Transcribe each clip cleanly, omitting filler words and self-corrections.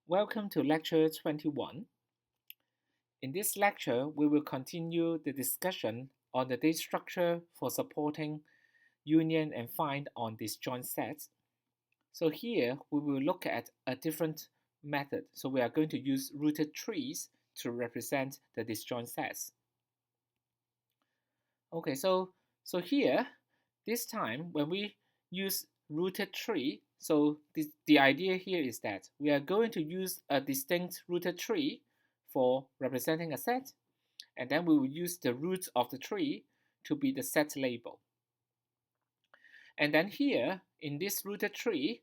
Welcome to lecture 21. In this lecture, we will continue the discussion on the data structure for supporting union and find on disjoint sets. So here we will look at a different method. So we are going to use rooted trees to represent the disjoint sets. Okay, so here, this time when we use rooted tree, so the idea here is that we are going to use a distinct rooted tree for representing a set, and then we will use the roots of the tree to be the set label. And then here, in this rooted tree,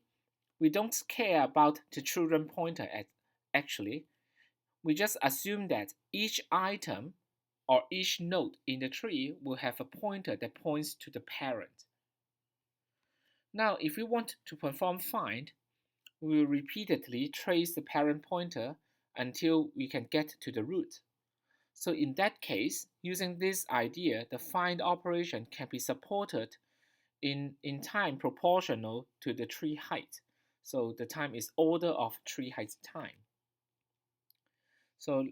we don't care about the children pointer actually. We just assume that each item or each node in the tree will have a pointer that points to the parent. Now, if we want to perform find, we will repeatedly trace the parent pointer until we can get to the root. So in that case, using this idea, the find operation can be supported in time proportional to the tree height. So the time is order of tree height time. So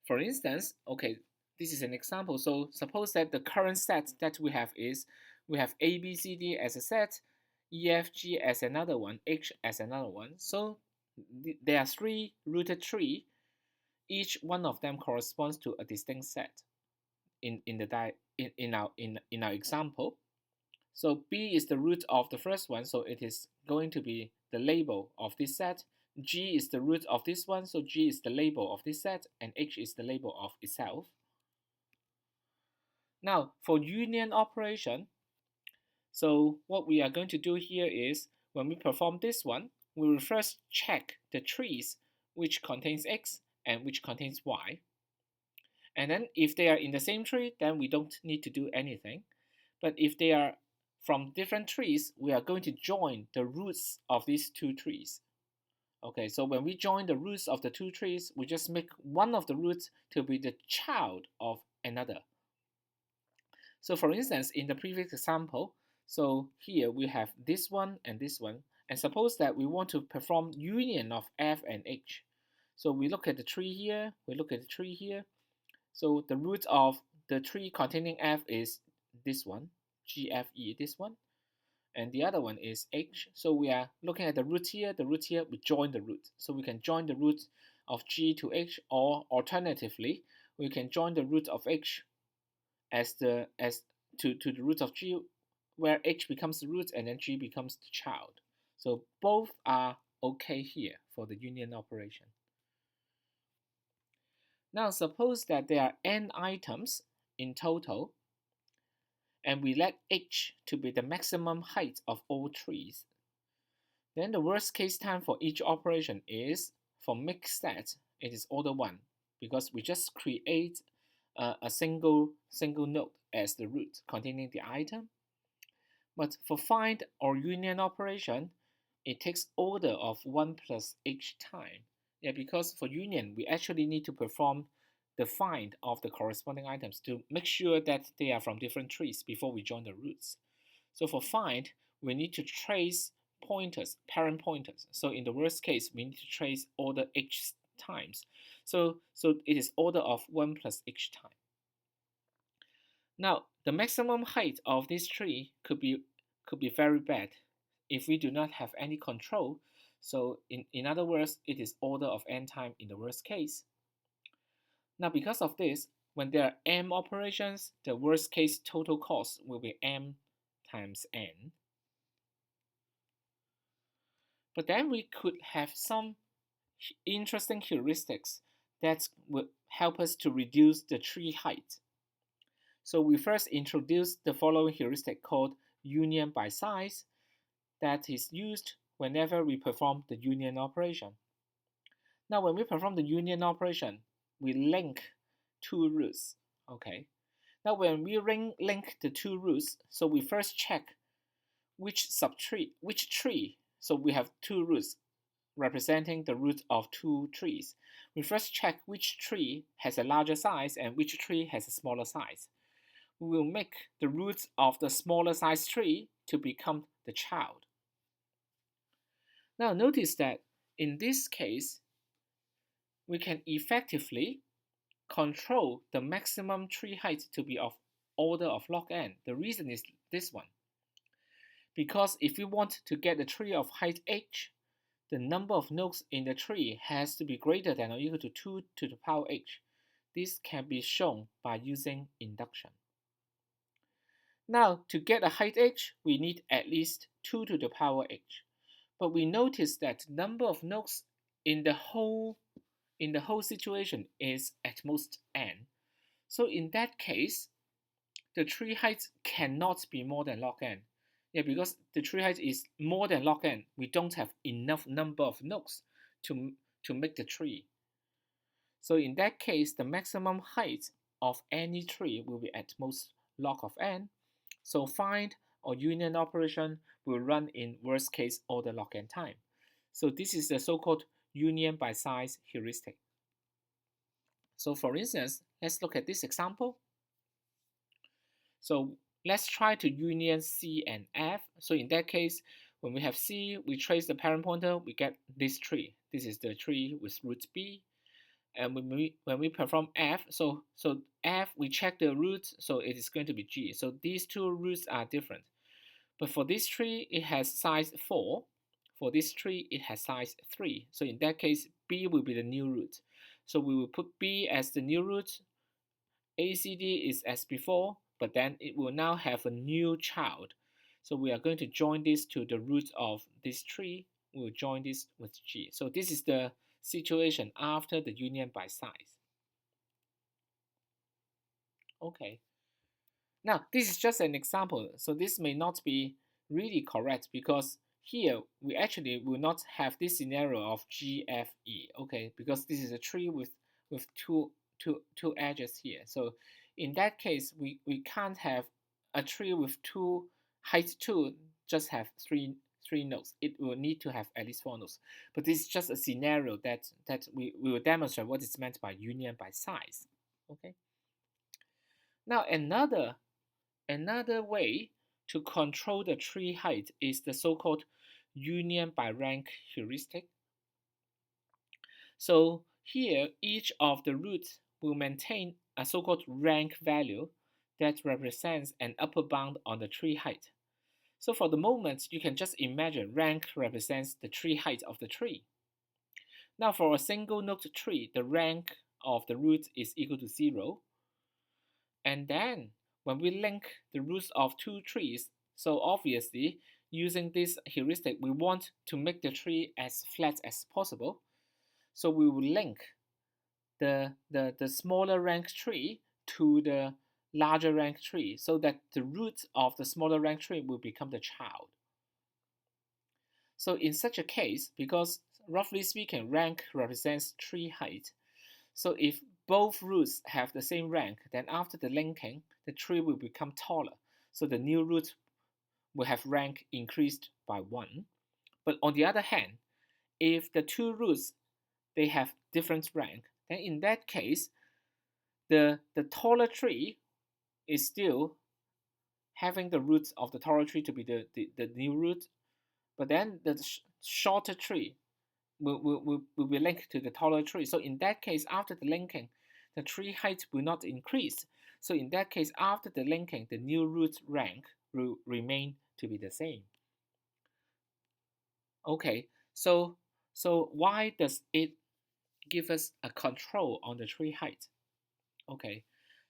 for instance, okay, this is an example. So suppose that the current set that we have is we have A, B, C, D as a set, E, F, G as another one, H as another one. So there are three rooted tree. Each one of them corresponds to a distinct set in our example. So B is the root of the first one, so it is going to be the label of this set. G is the root of this one, so G is the label of this set, and H is the label of itself. Now, for union operation, so what we are going to do here is, when we perform this one, we will first check the trees which contains X and which contains Y. And then if they are in the same tree, then we don't need to do anything. But if they are from different trees, we are going to join the roots of these two trees. Okay, so when we join the roots of the two trees, we just make one of the roots to be the child of another. So for instance, in the previous example, so here we have this one, and suppose that we want to perform union of F and H. So we look at the tree here, we look at the tree here. So the root of the tree containing F is this one, GFE, this one, and the other one is H. So we are looking at the root here, we join the root. So we can join the root of G to H, or alternatively, we can join the root of H to the root of G, where H becomes the root and then G becomes the child. So both are okay here for the union operation. Now suppose that there are n items in total, and we let H to be the maximum height of all trees. Then the worst case time for each operation is, for mixed set, it is order 1, because we just create a single node as the root containing the item. But for find or union operation, it takes order of 1 plus H time. Yeah, because for union, we actually need to perform the find of the corresponding items to make sure that they are from different trees before we join the roots. So for find, we need to trace pointers, parent pointers. So in the worst case, we need to trace order H times. So it is order of 1 plus H time. Now, the maximum height of this tree could be very bad if we do not have any control. So in other words, it is order of n time in the worst case. Now, because of this, when there are m operations, the worst case total cost will be m times n. But then we could have some interesting heuristics that would help us to reduce the tree height. So we first introduced the following heuristic called union by size that is used whenever we perform the union operation. Now, when we perform the union operation, we link two roots. Okay. Now, when we link the two roots, so we first check which tree. So we have two roots representing the root of two trees. We first check which tree has a larger size and which tree has a smaller size. We will make the roots of the smaller size tree to become the child. Now notice that in this case, we can effectively control the maximum tree height to be of order of log n. The reason is this one. Because if we want to get a tree of height h, the number of nodes in the tree has to be greater than or equal to 2 to the power h. This can be shown by using induction. Now, to get a height h, we need at least 2 to the power h. But we notice that the number of nodes in the whole situation is at most n. So in that case, the tree height cannot be more than log n. Yeah, because the tree height is more than log n, we don't have enough number of nodes to make the tree. So in that case, the maximum height of any tree will be at most log of n. So find or union operation will run in worst case order log n time. So this is the so-called union by size heuristic. So for instance, let's look at this example. So let's try to union C and F. So in that case, when we have C, we trace the parent pointer, we get this tree. This is the tree with root B. And when we perform F, so F, we check the roots, so it is going to be G. So these two roots are different. But for this tree, it has size 4. For this tree, it has size 3. So in that case, B will be the new root. So we will put B as the new root. ACD is as before, but then it will now have a new child. So we are going to join this to the root of this tree. We will join this with G. So this is the situation after the union by size. Okay. Now, this is just an example. So this may not be really correct because here we actually will not have this scenario of GFE, okay, because this is a tree with two edges here. So in that case, we can't have a tree with height 2 just have three nodes. It will need to have at least 4 nodes. But this is just a scenario that we will demonstrate what is meant by union by size. Okay. Now another way to control the tree height is the so-called union by rank heuristic. So here, each of the roots will maintain a so-called rank value that represents an upper bound on the tree height. So for the moment, you can just imagine rank represents the tree height of the tree. Now for a single node tree, the rank of the root is equal to 0. And then when we link the roots of two trees, so obviously using this heuristic, we want to make the tree as flat as possible. So we will link the smaller rank tree to the larger rank tree so that the root of the smaller rank tree will become the child. So in such a case, because roughly speaking, rank represents tree height, so if both roots have the same rank, then after the linking, the tree will become taller. So the new root will have rank increased by 1. But on the other hand, if the two roots, they have different rank, then in that case, the taller tree is still having the roots of the taller tree to be the new root, but then the shorter tree will be linked to the taller tree. So in that case, after the linking, the tree height will not increase. So in that case, after the linking, the new root rank will remain to be the same. Okay, so why does it give us a control on the tree height? Okay,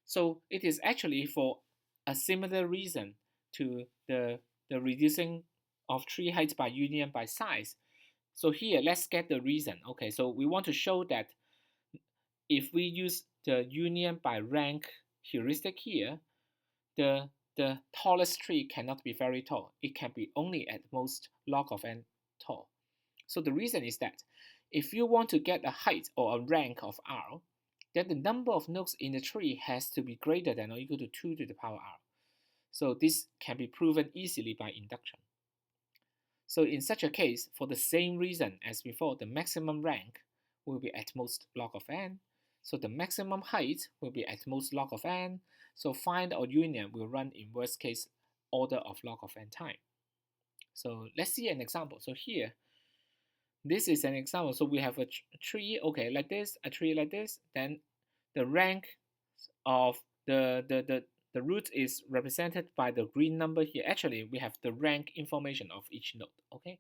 so it is actually for a similar reason to the reducing of tree height by union by size. So here, let's get the reason. Okay, so we want to show that if we use the union by rank heuristic here, the tallest tree cannot be very tall. It can be only at most log of n tall. So the reason is that if you want to get a height or a rank of r, then the number of nodes in the tree has to be greater than or equal to 2 to the power r. So this can be proven easily by induction. So in such a case, for the same reason as before, the maximum rank will be at most log of n. So the maximum height will be at most log of n. So find or union will run in worst case order of log of n time. So let's see an example. So here, This is an example. So we have a tree, okay, like this, a tree like this. Then the rank of the root is represented by the green number here. Actually, we have the rank information of each node, okay?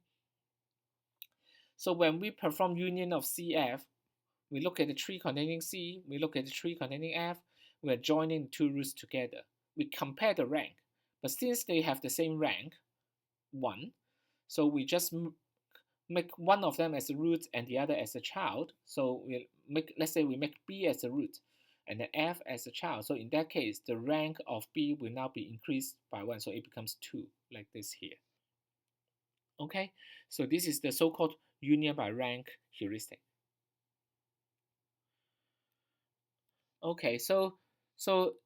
So when we perform union of CF, we look at the tree containing C, we look at the tree containing F, we are joining the two roots together. We compare the rank, but since they have the same rank, 1, so we just make one of them as a root and the other as a child. So we make, let's say we make B as a root and then F as a child. So in that case, the rank of B will now be increased by 1, so it becomes 2, like this here. Okay, so this is the so-called union by rank heuristic. Okay, so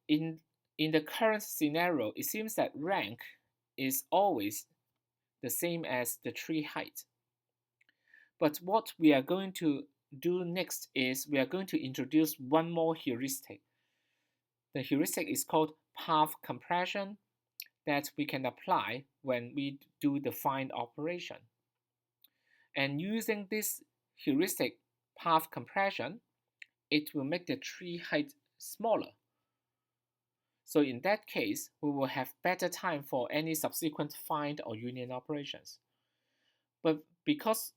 in the current scenario, it seems that rank is always the same as the tree height. But what we are going to do next is we are going to introduce one more heuristic. The heuristic is called path compression that we can apply when we do the find operation. And using this heuristic path compression, it will make the tree height smaller. So in that case, we will have better time for any subsequent find or union operations. But because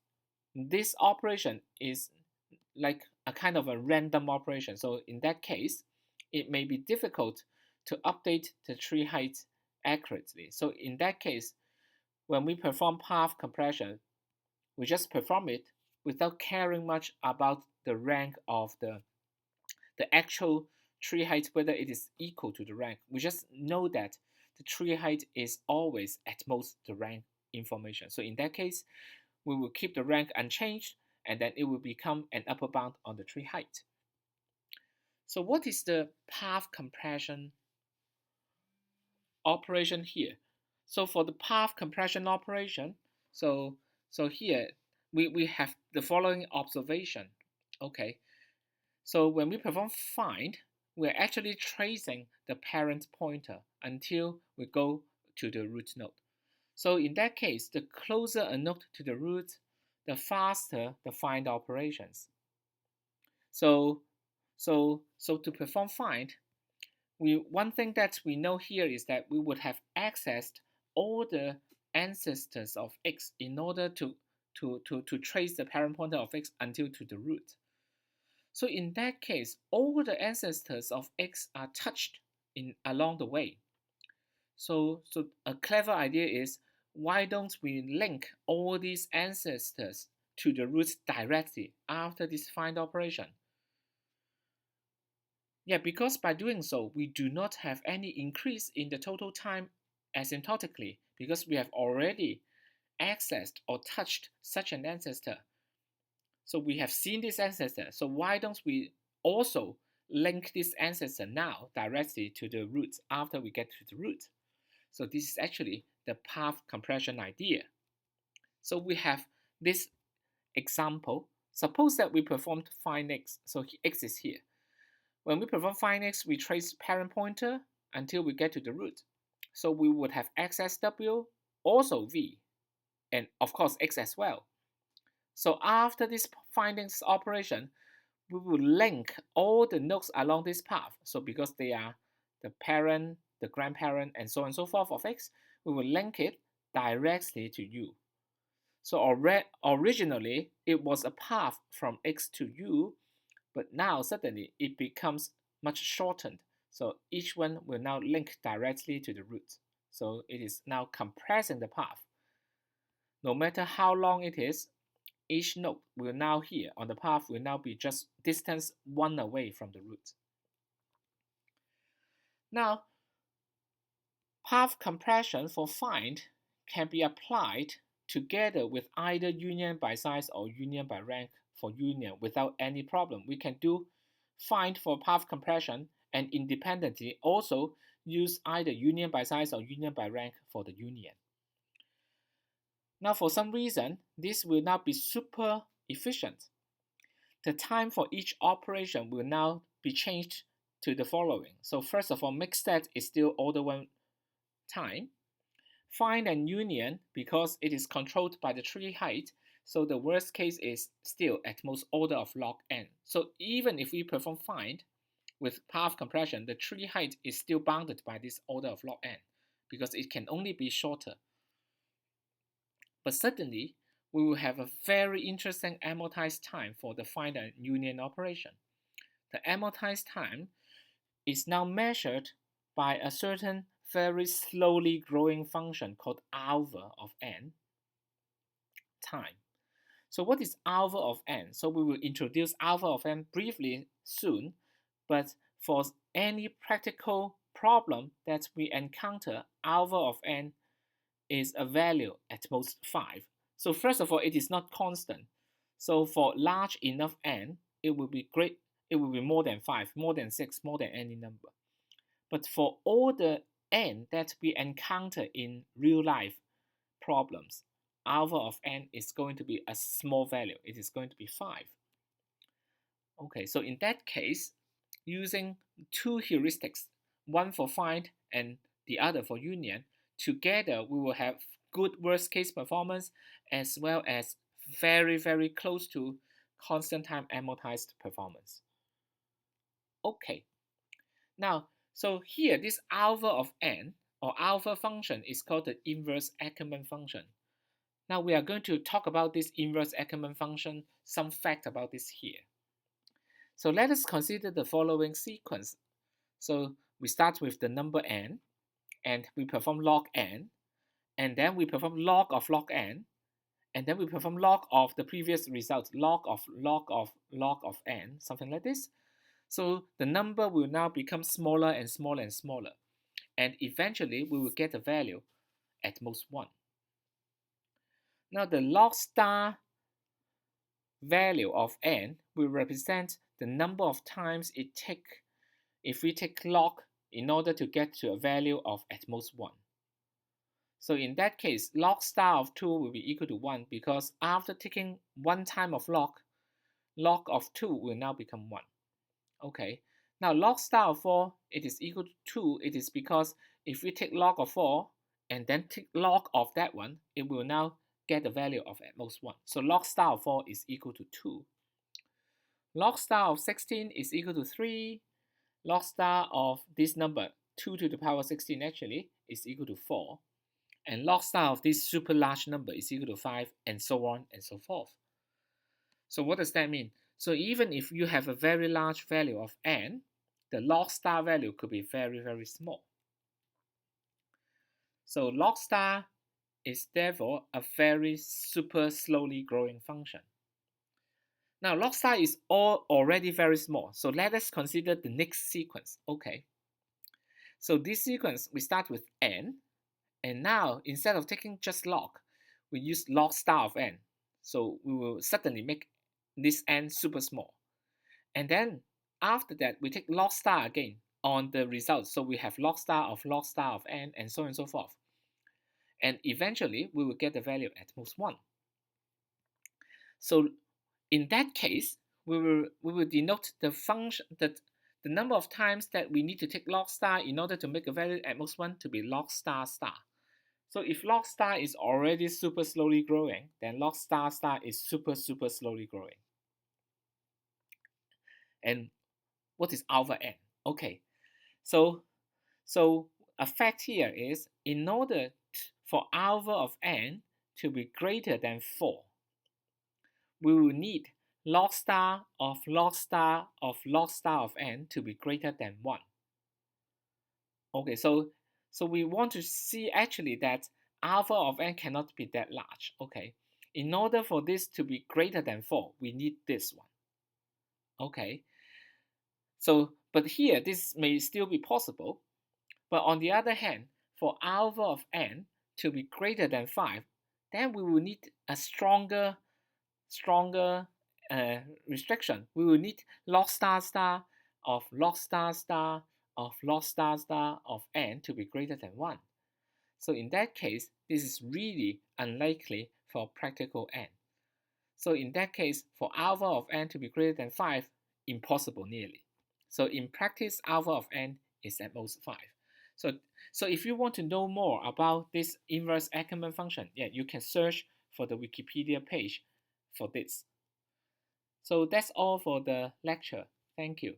this operation is like a kind of a random operation, so in that case, it may be difficult to update the tree height accurately. So in that case, when we perform path compression, we just perform it without caring much about the rank of the actual tree height, whether it is equal to the rank. We just know that the tree height is always at most the rank information. So in that case, we will keep the rank unchanged, and then it will become an upper bound on the tree height. So what is the path compression operation here? So for the path compression operation, so here we have the following observation. Okay, so when we perform find, we're actually tracing the parent pointer until we go to the root node. So in that case, the closer a node to the root, the faster the find operations. So to perform find, one thing that we know here is that we would have accessed all the ancestors of x in order to trace the parent pointer of x until to the root. So in that case, all the ancestors of x are touched along the way. So a clever idea is, why don't we link all these ancestors to the roots directly after this find operation? Yeah, because by doing so, we do not have any increase in the total time asymptotically, because we have already accessed or touched such an ancestor. So we have seen this ancestor. So why don't we also link this ancestor now directly to the roots after we get to the root? So this is actually the path compression idea. So we have this example. Suppose that we performed find x. So x is here. When we perform find x, we trace parent pointer until we get to the root. So we would have access w, also v, and of course x as well. So after this findings operation, we will link all the nodes along this path. So because they are the parent, the grandparent, and so on and so forth of x, we will link it directly to u. So originally, it was a path from x to u, but now suddenly it becomes much shortened. So each one will now link directly to the root. So it is now compressing the path. No matter how long it is, each node will now here on the path will now be just distance 1 away from the root. Now, path compression for find can be applied together with either union by size or union by rank for union without any problem. We can do find for path compression and independently also use either union by size or union by rank for the union. Now, for some reason, this will not be super efficient. The time for each operation will now be changed to the following. So first of all, mixstat is still order 1 time. Find and union, because it is controlled by the tree height, So the worst case is still at most order of log n. So even if we perform find with path compression, the tree height is still bounded by this order of log n because it can only be shorter. But suddenly, we will have a very interesting amortized time for the find and union operation. The amortized time is now measured by a certain very slowly growing function called alpha of n time. So what is alpha of n? So we will introduce alpha of n briefly soon, but for any practical problem that we encounter, alpha of n is a value at most 5. So first of all, it is not constant. So for large enough n, it will be great. It will be more than 5, more than 6, more than any number. But for all the n that we encounter in real life problems, alpha of n is going to be a small value. It is going to be 5. Okay, so in that case, using two heuristics, one for find and the other for union, together we will have good worst case performance as well as very, very close to constant time amortized performance. Okay, now, so here this alpha of n or alpha function is called the inverse Ackermann function. Now we are going to talk about this inverse Ackermann function, some fact about this here. So let us consider the following sequence. So we start with the number n, and we perform log n, and then we perform log of n, and then we perform log of the previous result, log of n, something like this. So the number will now become smaller and smaller and smaller, and eventually we will get a value at most 1. Now the log star value of n will represent the number of times it takes if we take log in order to get to a value of at most 1. So in that case, log star of 2 will be equal to 1 because after taking 1 time of log of 2 will now become 1. Okay, now log star of 4, it is equal to 2. It is because if we take log of 4 and then take log of that one, it will now get a value of at most 1. So log star of 4 is equal to 2. Log star of 16 is equal to 3. Log star of this number, 2 to the power 16 actually, is equal to 4. And log star of this super large number is equal to 5, and so on and so forth. So what does that mean? So even if you have a very large value of n, the log star value could be very, very small. So log star is therefore a very super slowly growing function. Now log star is already very small, so let us consider the next sequence. Okay, so this sequence we start with n, and now instead of taking just log, we use log star of n. So we will suddenly make this n super small, and then after that we take log star again on the result. So we have log star of n, and so on and so forth. And eventually we will get the value at most 1. So in that case, we will denote the function that the number of times that we need to take log star in order to make a value at most 1 to be log star star. So if log star is already super slowly growing, then log star star is super slowly growing. And what is alpha n? Okay, so a fact here is in order for alpha of n to be greater than 4, we will need log star of n to be greater than 1. Okay, so we want to see actually that alpha of n cannot be that large. Okay, in order for this to be greater than 4, we need this one. Okay, so but here this may still be possible, but on the other hand, for alpha of n to be greater than 5, then we will need a stronger restriction. We will need log star star of log star star of log star star of n to be greater than 1. So in that case, this is really unlikely for practical n. So in that case, for alpha of n to be greater than 5, impossible nearly. So in practice, alpha of n is at most 5. So if you want to know more about this inverse Ackermann function, yeah, you can search for the Wikipedia page for this. So that's all for the lecture. Thank you.